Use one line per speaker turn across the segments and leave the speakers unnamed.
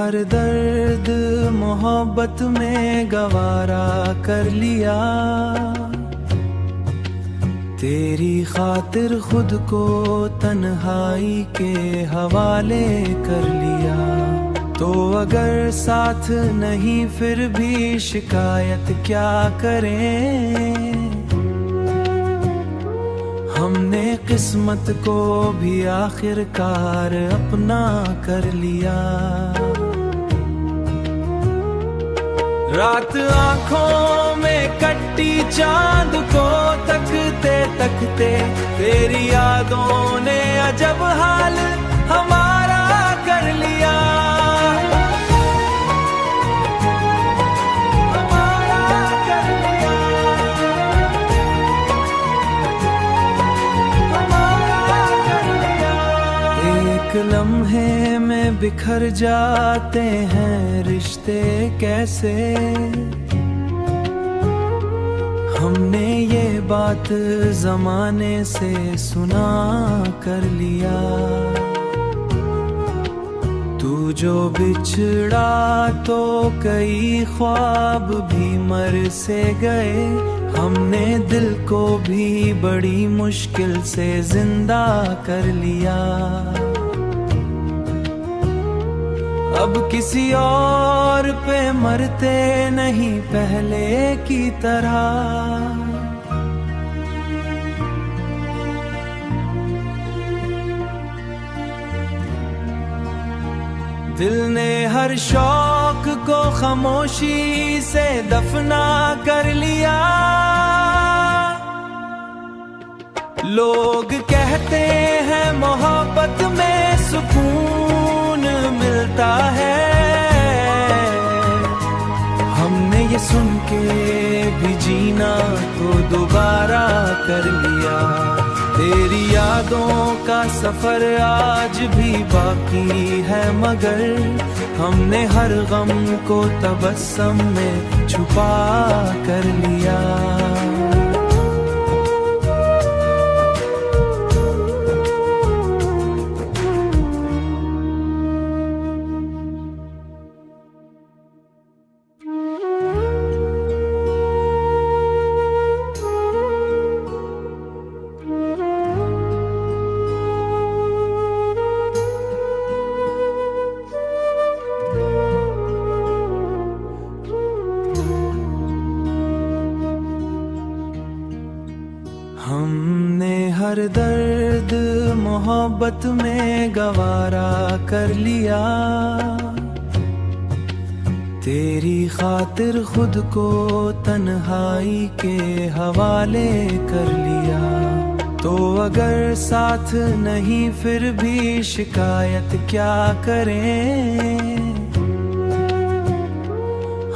हर दर्द मोहब्बत में गवारा कर लिया, तेरी खातिर खुद को तन्हाई के हवाले कर लिया। तो अगर साथ नहीं फिर भी शिकायत क्या करें, हमने किस्मत को भी आखिरकार अपना कर लिया। रात आंखों में कट्टी चांद को तकते तकते तेरी यादों ने अजब हाल हमारा कर लिया। एक लम्हे में बिखर जाते हैं रिश्ते कैसे, हमने ये बात जमाने से सुना कर लिया। तू जो बिछड़ा तो कई ख्वाब भी मर से गए, हमने दिल को भी बड़ी मुश्किल से जिंदा कर लिया। अब किसी और पे मरते नहीं पहले की तरह, दिल ने हर शौक को खामोशी से दफना कर लिया। लोग कहते हैं मोहब्बत में सुकून मिलता है, हमने ये सुन के भी जीना तो दोबारा कर लिया। तेरी यादों का सफर आज भी बाकी है, मगर हमने हर गम को तबस्सुम में छुपा कर लिया। हमने हर दर्द मोहब्बत में गवारा कर लिया, तेरी खातिर खुद को तन्हाई के हवाले कर लिया। तो अगर साथ नहीं फिर भी शिकायत क्या करें,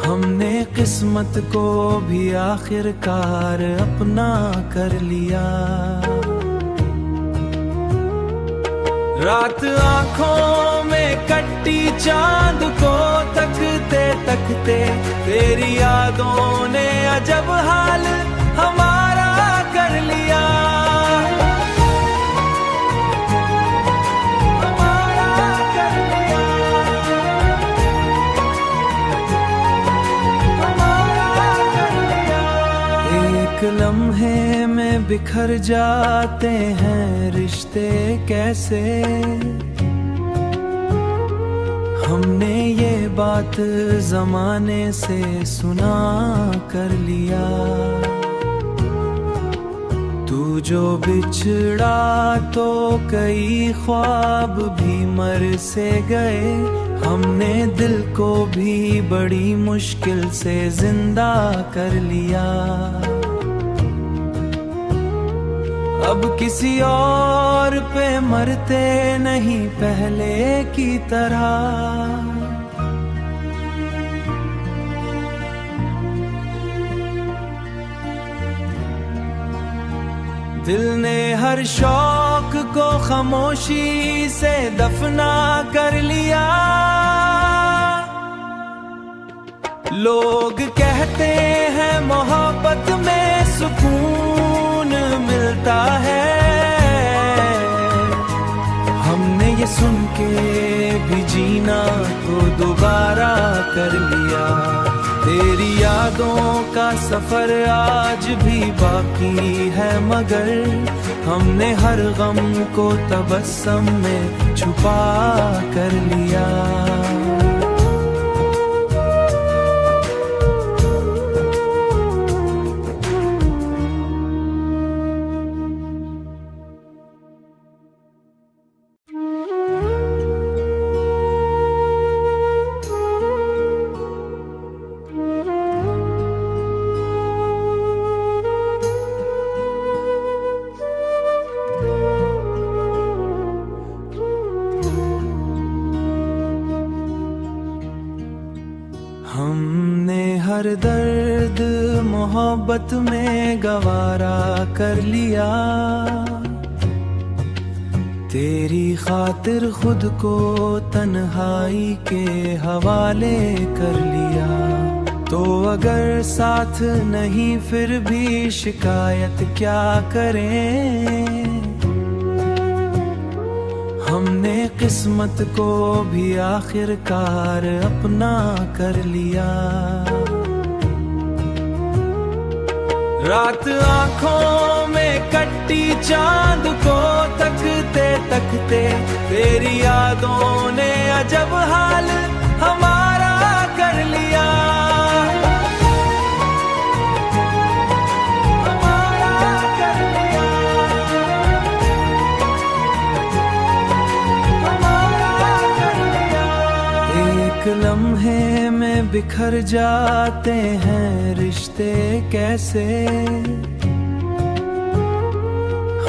हमने किस्मत को भी आखिरकार अपना कर लिया। रात आंखों में कट्टी चांद को तकते तकते तेरी यादों ने अजब हाल हमारा कर लिया। एक लम्हे में बिखर जाते हैं रिश्ते कैसे, हमने ये बात जमाने से सुना कर लिया। तू जो बिछड़ा तो कई ख्वाब भी मर से गए, हमने दिल को भी बड़ी मुश्किल से जिंदा कर लिया। अब किसी और पे मरते नहीं पहले की तरह, दिल ने हर शौक को खामोशी से दफना कर लिया। लोग कहते हैं मोहब्बत में सुकून मिलता है, हमने ये सुन के भी जीना तो दोबारा कर लिया। तेरी यादों का सफर आज भी बाकी है, मगर हमने हर गम को तबस्सुम में छुपा कर लिया। हमने हर दर्द मोहब्बत में गवारा कर लिया। तेरी खातिर खुद को तन्हाई के हवाले कर लिया। तो अगर साथ नहीं फिर भी शिकायत क्या करें। हमने किस्मत को भी आखिरकार अपना कर लिया। रात आंखों में कट्टी चांद को तकते तकते तेरी यादों ने अजब हाल हमारा कर लिया। लम्हे में बिखर जाते हैं रिश्ते कैसे।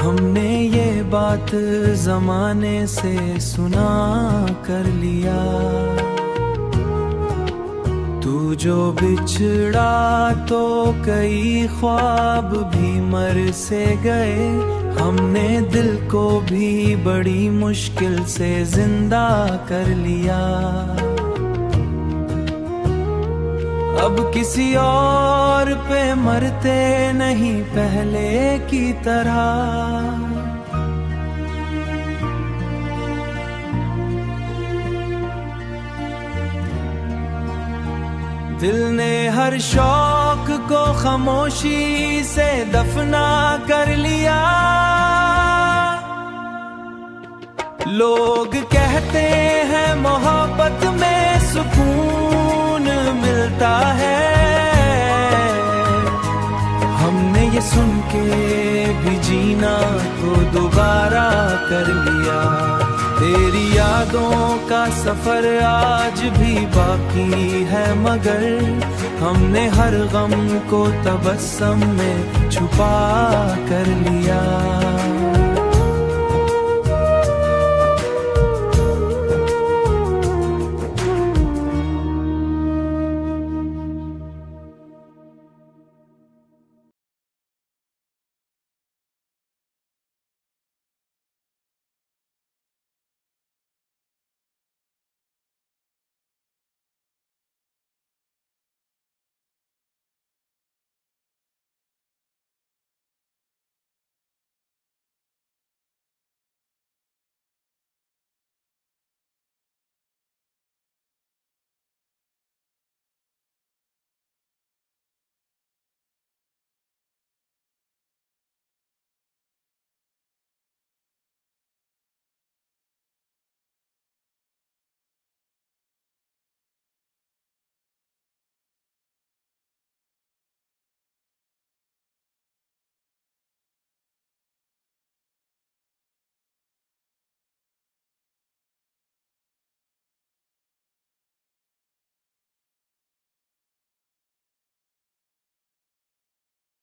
हमने ये बात जमाने से सुना कर लिया। तू जो बिछड़ा तो कई ख्वाब भी मर से गए। हमने दिल को भी बड़ी मुश्किल से जिंदा कर लिया। अब किसी और पे मरते नहीं पहले की तरह। दिल ने हर शौक को खामोशी से दफना कर लिया। लोग कहते हैं मोहब्बत में सुकून मिलता है। हमने ये सुन के भी जीना तो दोबारा कर लिया। तेरी यादों का सफर आज भी बाकी है, मगर हमने हर गम को तबस्सुम में छुपा कर लिया।